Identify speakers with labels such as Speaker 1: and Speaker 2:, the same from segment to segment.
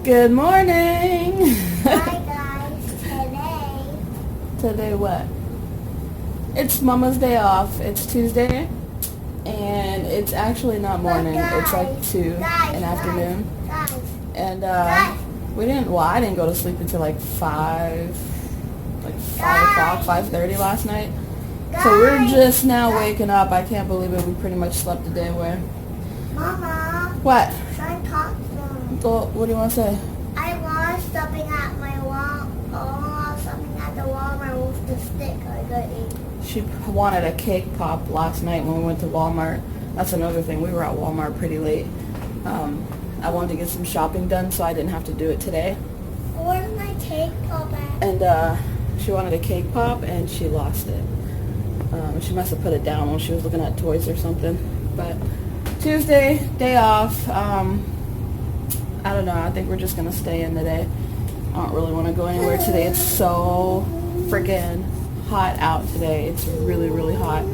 Speaker 1: Good morning.
Speaker 2: Hi guys,
Speaker 1: Today what? It's Mama's day off. It's Tuesday, and it's actually not morning. It's like 2 in the afternoon. And I didn't go to sleep until like 5 o'clock, 5:30 last night. So we're just now waking up. I can't believe it. We pretty much slept the day away.
Speaker 2: Mama.
Speaker 1: What?
Speaker 2: Should I talk to them?
Speaker 1: Well, what do you want to say?
Speaker 2: I was stopping at my wall. Something at the Walmart with the stick I got eat.
Speaker 1: She wanted a cake pop last night when we went to Walmart. That's another thing. We were at Walmart pretty late. I wanted to get some shopping done, so I didn't have to do it today.
Speaker 2: Where's my cake pop at?
Speaker 1: And she wanted a cake pop, and she lost it. She must have put it down when she was looking at toys or something. But Tuesday, day off. I don't know. I think we're just going to stay in today. I don't really want to go anywhere today. It's so freaking hot out today. It's really, really hot.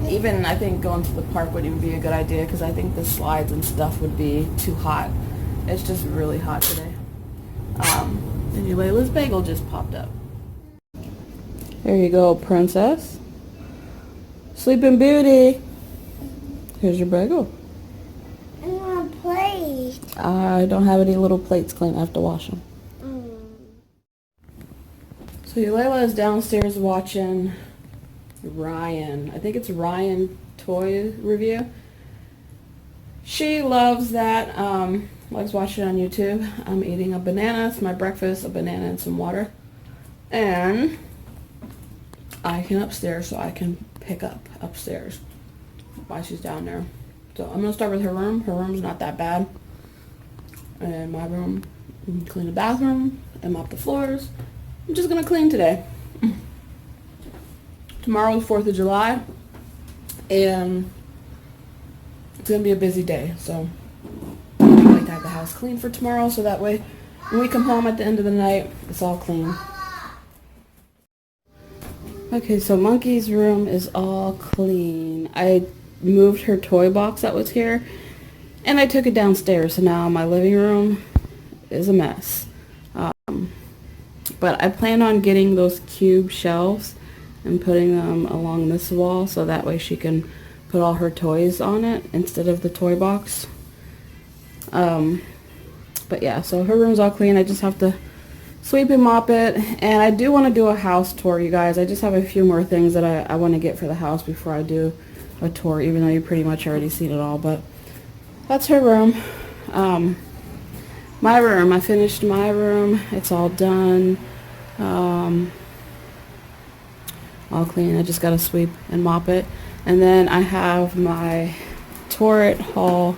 Speaker 1: Even I think going to the park would even be a good idea because I think the slides and stuff would be too hot. It's just really hot today. And Layla's bagel just popped up. There you go, princess. Sleeping Beauty. Here's your bagel.
Speaker 2: I want a plate.
Speaker 1: I don't have any little plates clean. I have to wash them. So Layla is downstairs watching Ryan. I think it's Ryan Toy Review. She loves that. Likes watching it on YouTube. I'm eating a banana. It's my breakfast, a banana and some water. And I can upstairs so I can pick up upstairs while she's down there. So I'm going to start with her room. Her room's not that bad. And my room, clean the bathroom and mop the floors. I'm just going to clean today. Tomorrow is 4th of July. And it's going to be a busy day. So I like to have the house clean for tomorrow. So that way when we come home at the end of the night, it's all clean. Okay, so Monkey's room is all clean. I moved her toy box that was here, and I took it downstairs, so now my living room is a mess. But I plan on getting those cube shelves and putting them along this wall, so that way she can put all her toys on it instead of the toy box. But yeah, so her room's all clean. I just have to sweep and mop it, and I do want to do a house tour, you guys. I just have a few more things that I want to get for the house before I do a tour, even though you pretty much already seen it all. But that's her room. My room, I finished my room. It's all done. All clean. I just got to sweep and mop it. And then I have my Torrid haul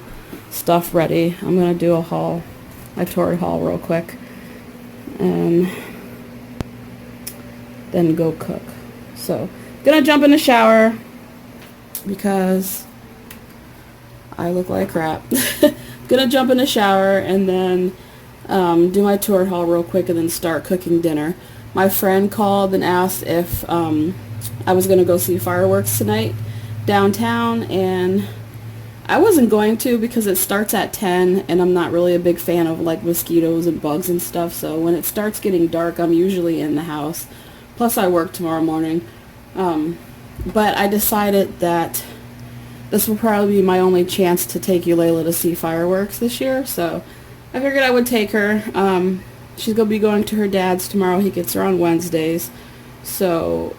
Speaker 1: stuff ready. I'm going to do a Torrid haul real quick. And then go cook. So, gonna jump in the shower because I look like crap. Gonna jump in the shower and then do my tour haul real quick and then start cooking dinner. My friend called and asked if I was gonna go see fireworks tonight downtown, and I wasn't going to because it starts at 10 and I'm not really a big fan of like mosquitoes and bugs and stuff, so when it starts getting dark I'm usually in the house. Plus I work tomorrow morning. But I decided that this will probably be my only chance to take Layla to see fireworks this year, so I figured I would take her. She's going to be going to her dad's tomorrow. He gets her on Wednesdays, so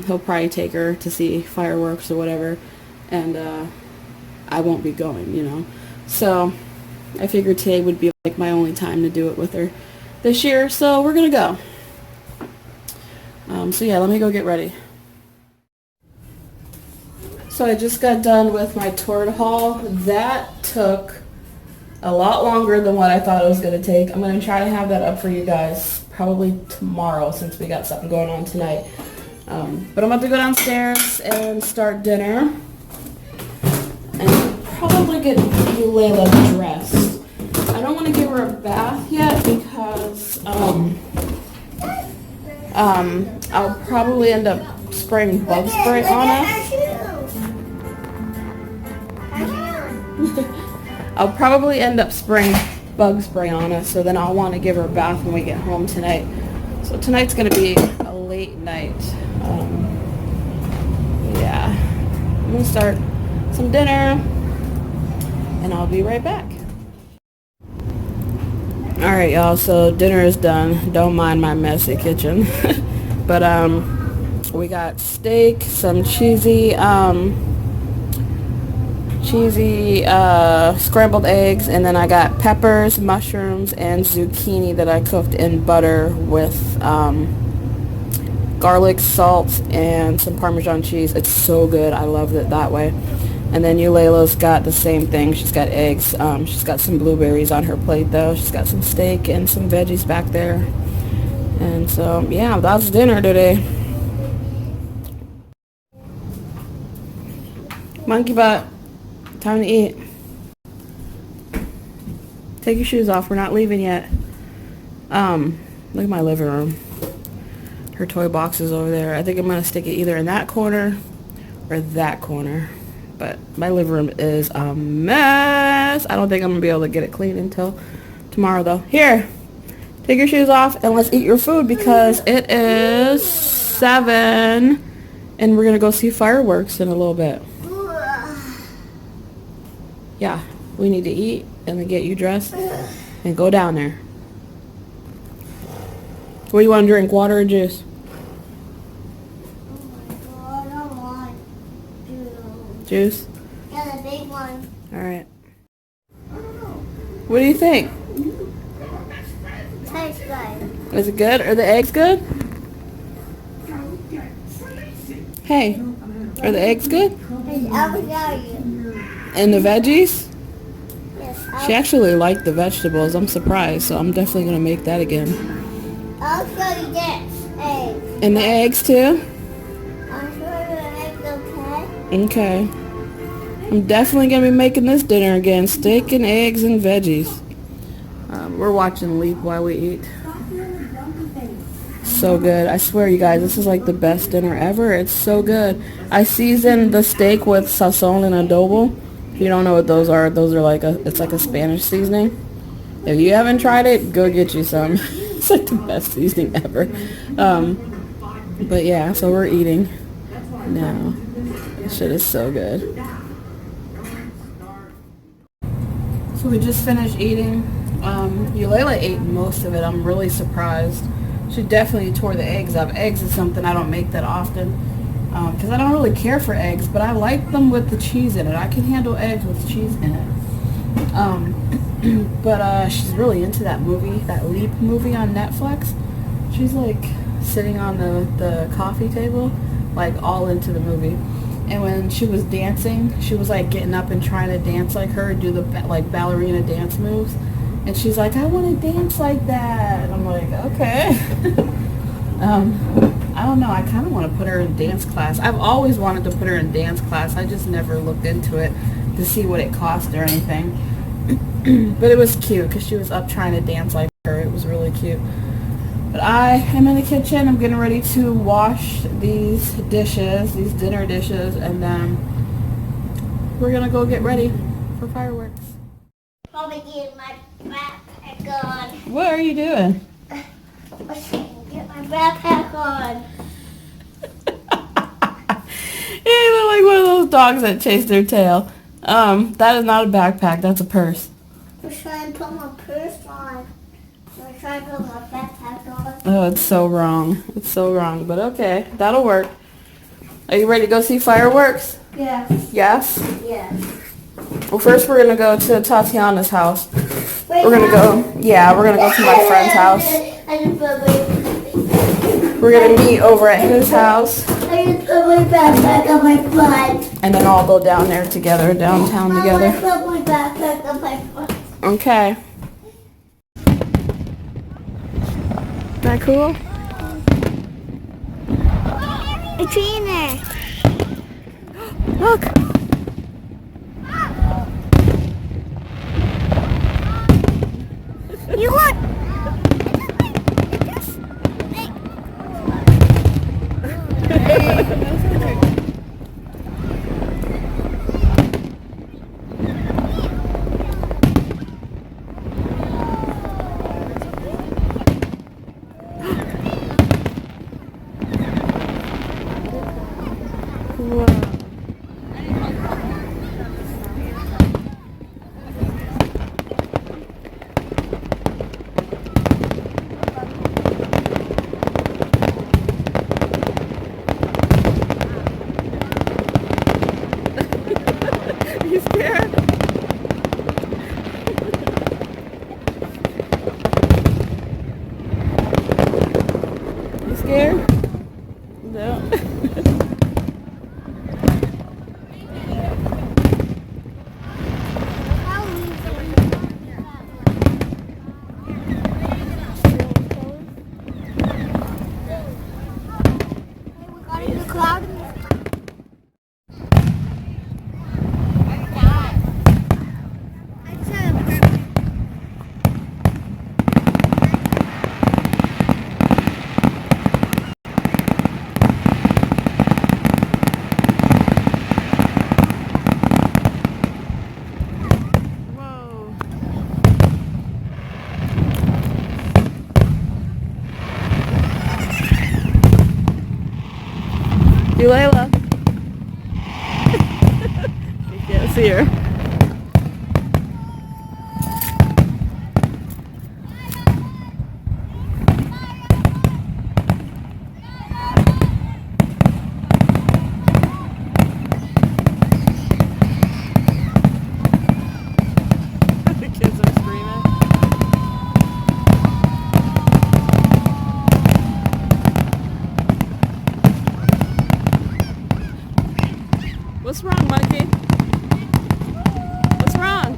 Speaker 1: he'll probably take her to see fireworks or whatever, and I won't be going, you know. So I figured today would be like my only time to do it with her this year, so we're going to go. So yeah, let me go get ready. So I just got done with my Torrid haul. That took a lot longer than what I thought it was going to take. I'm going to try to have that up for you guys probably tomorrow since we got something going on tonight. But I'm about to go downstairs and start dinner. And probably get Layla dressed. I don't want to give her a bath yet because I'll probably end up spraying bug spray on her. I'll probably end up spraying bug spray on us, so then I'll want to give her a bath when we get home tonight. So tonight's going to be a late night. Yeah. I'm going to start some dinner, and I'll be right back. Alright, y'all, so dinner is done. Don't mind my messy kitchen. But, we got steak, some cheesy scrambled eggs, and then I got peppers, mushrooms, and zucchini that I cooked in butter with garlic, salt, and some Parmesan cheese. It's so good. I loved it that way. And then Eulayla's got the same thing. She's got eggs. She's got some blueberries on her plate, though. She's got some steak and some veggies back there. And so, yeah, that's dinner today. Monkey butt. Time to eat. Take your shoes off. We're not leaving yet. Look at my living room. Her toy box is over there. I think I'm going to stick it either in that corner or that corner. But my living room is a mess. I don't think I'm going to be able to get it clean until tomorrow, though. Here. Take your shoes off and let's eat your food because it is 7 and we're going to go see fireworks in a little bit. Yeah, we need to eat and then get you dressed and go down there. What do you want to drink, water or juice?
Speaker 2: Oh my God, I want juice.
Speaker 1: Juice?
Speaker 2: Yeah, the big one.
Speaker 1: Alright. What do you think?
Speaker 2: Tastes good.
Speaker 1: Is it good? Are the eggs good? Hey, are the eggs good?
Speaker 2: I will tell you.
Speaker 1: And the veggies?
Speaker 2: Yes,
Speaker 1: She actually liked the vegetables. I'm surprised, so I'm definitely going to make that again.
Speaker 2: I'll show you this. Egg.
Speaker 1: And the eggs too?
Speaker 2: I'll show you the eggs, okay?
Speaker 1: Okay. I'm definitely going to be making this dinner again. Steak and eggs and veggies. We're watching Leap while we eat. So good. I swear, you guys, this is like the best dinner ever. It's so good. I seasoned the steak with sazon and adobo. If you don't know what those are like it's like a Spanish seasoning. If you haven't tried it, go get you some. It's like the best seasoning ever. But yeah, so we're eating now. This shit is so good. So we just finished eating. Eulayla ate most of it. I'm really surprised. She definitely tore the eggs up. Eggs is something I don't make that often because I don't really care for eggs, but I like them with the cheese in it. I can handle eggs with cheese in it. But she's really into that movie, that Leap movie on Netflix. She's like sitting on the coffee table, like all into the movie. And when she was dancing, she was like getting up and trying to dance like her, do the like ballerina dance moves. And she's like, I want to dance like that. And I'm like, okay. I don't know. I kind of want to put her in dance class. I've always wanted to put her in dance class. I just never looked into it to see what it cost or anything. But it was cute because she was up trying to dance like her. It was really cute. But I am in the kitchen. I'm getting ready to wash these dishes, these dinner dishes, and then we're going to go get ready for fireworks.
Speaker 2: Probably get my backpack on.
Speaker 1: What are you doing?
Speaker 2: Get my backpack on.
Speaker 1: You look like one of those dogs that chase their tail. That is not a backpack. That's a purse.
Speaker 2: I'm trying to put my purse on. I'm trying to put my backpack on.
Speaker 1: Oh, it's so wrong. It's so wrong. But okay, that'll work. Are you ready to go see fireworks?
Speaker 2: Yes.
Speaker 1: Yes?
Speaker 2: Yes.
Speaker 1: Well, first we're going to go to Tatiana's house.
Speaker 2: Wait,
Speaker 1: We're going to go to my friend's house. We're going to meet over at his house.
Speaker 2: I just put my backpack on my butt.
Speaker 1: And then all go down there together, downtown together.
Speaker 2: I put my backpack on my butt.
Speaker 1: Okay. Is that cool?
Speaker 2: A tree in there.
Speaker 1: Look.
Speaker 2: You look.
Speaker 1: scared? No. Layla. You can't see her. The kids are screaming. What's wrong, monkey? What's wrong?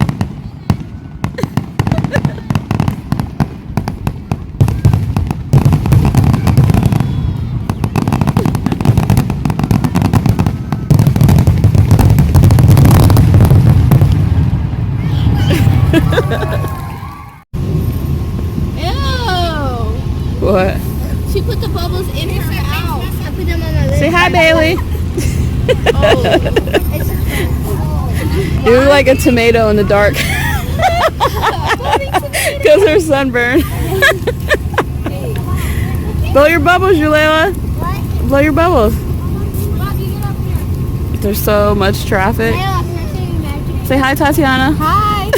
Speaker 3: Ew!
Speaker 1: What?
Speaker 3: She put the bubbles in her mouth.
Speaker 2: I put them on my lips.
Speaker 1: Say hi, Bailey.
Speaker 3: Oh.
Speaker 1: You look like a tomato in the dark. Because her sunburn. Blow your bubbles, Yulela.
Speaker 2: What?
Speaker 1: Blow your bubbles.
Speaker 2: Mom, you get up here.
Speaker 1: There's so much traffic.
Speaker 2: Layla, can I say your magic?
Speaker 1: Say hi, Tatiana.
Speaker 3: Hi!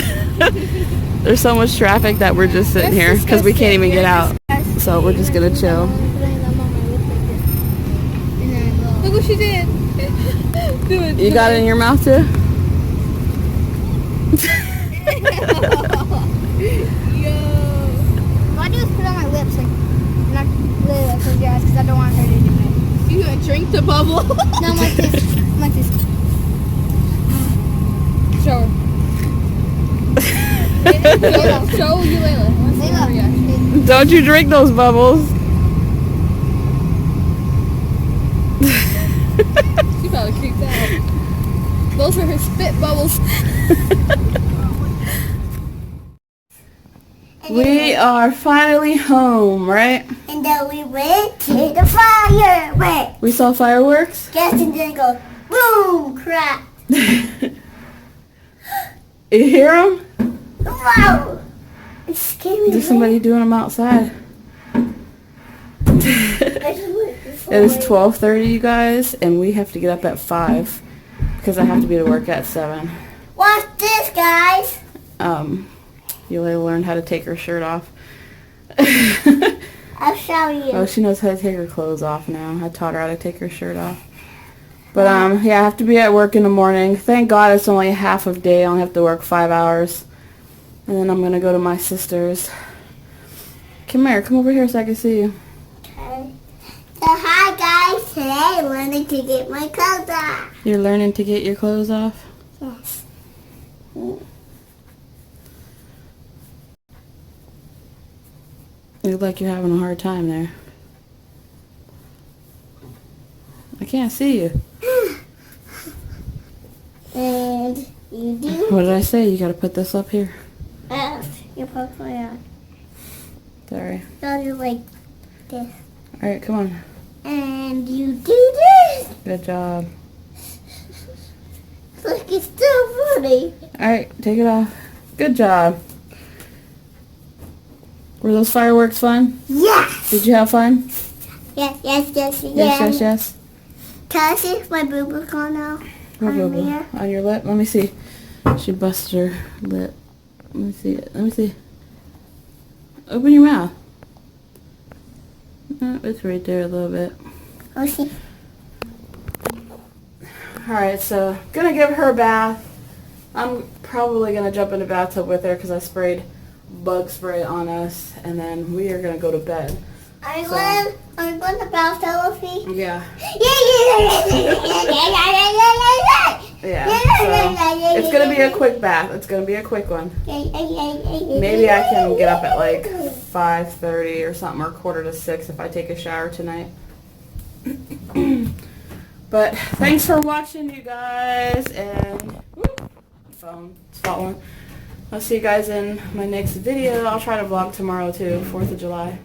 Speaker 1: There's so much traffic that we're just sitting here because we can't even get out. So we're just gonna chill.
Speaker 3: Look what she did. Do it.
Speaker 1: You got it in your mouth too?
Speaker 3: Yo.
Speaker 2: All I do is put it on my lips and not Layla close your eyes because I don't want her to do it.
Speaker 3: You gonna drink the bubble?
Speaker 2: No, I'm like this. I'm like this.
Speaker 3: Show her. Layla, show Layla. Let's see her reaction.
Speaker 1: Don't you drink those bubbles.
Speaker 3: She probably creeped out. Those are her spit bubbles.
Speaker 1: We are finally home, right?
Speaker 2: And then we went to the fireworks.
Speaker 1: We saw fireworks.
Speaker 2: Yes, and then it goes boom, crap.
Speaker 1: You hear them?
Speaker 2: Wow. It's scary.
Speaker 1: There's somebody doing them outside. It is 12:30, you guys, and we have to get up at 5 because I have to be to work at 7.
Speaker 2: Watch this, guys.
Speaker 1: You'll learn how to take her shirt off.
Speaker 2: I'll show you.
Speaker 1: Oh, she knows how to take her clothes off now. I taught her how to take her shirt off. But yeah, I have to be at work in the morning. Thank God it's only a half of day. I only have to work 5 hours. And then I'm gonna go to my sister's. Come here, come over here so I can see you.
Speaker 2: Okay. So hi guys, today I'm learning to get my clothes off.
Speaker 1: You're learning to get your clothes off?
Speaker 2: Yes.
Speaker 1: You look like you're having a hard time there. I can't see you.
Speaker 2: And you do.
Speaker 1: What did I say? You gotta put this up here.
Speaker 2: You poke my eye.
Speaker 1: Sorry.
Speaker 2: So you like this.
Speaker 1: Alright, come on.
Speaker 2: And you do this.
Speaker 1: Good job.
Speaker 2: Look, it's so funny.
Speaker 1: Alright, take it off. Good job. Were those fireworks fun?
Speaker 2: Yes.
Speaker 1: Did you have fun?
Speaker 2: Yes, yes, yes, yes.
Speaker 1: Yes.
Speaker 2: Can I see if my boob is gone now?
Speaker 1: What
Speaker 2: On
Speaker 1: bubble?
Speaker 2: there?
Speaker 1: On your lip? Let me see. She busted her lip. Let me see it. Let me see. Open your mouth. Oh, it's right there a little bit.
Speaker 2: Oh, see.
Speaker 1: Alright, so gonna give her a bath. I'm probably gonna jump in the bathtub with her because I sprayed bug spray on us, and then we are gonna go to bed.
Speaker 2: I'm going to bounce over feet.
Speaker 1: Yeah.
Speaker 2: Yeah.
Speaker 1: So it's gonna be a quick bath. It's gonna be a quick one. Maybe I can get up at like 5:30 or something, or 5:45 if I take a shower tonight. But thanks for watching, you guys, and phone spot one. I'll see you guys in my next video. I'll try to vlog tomorrow too, 4th of July.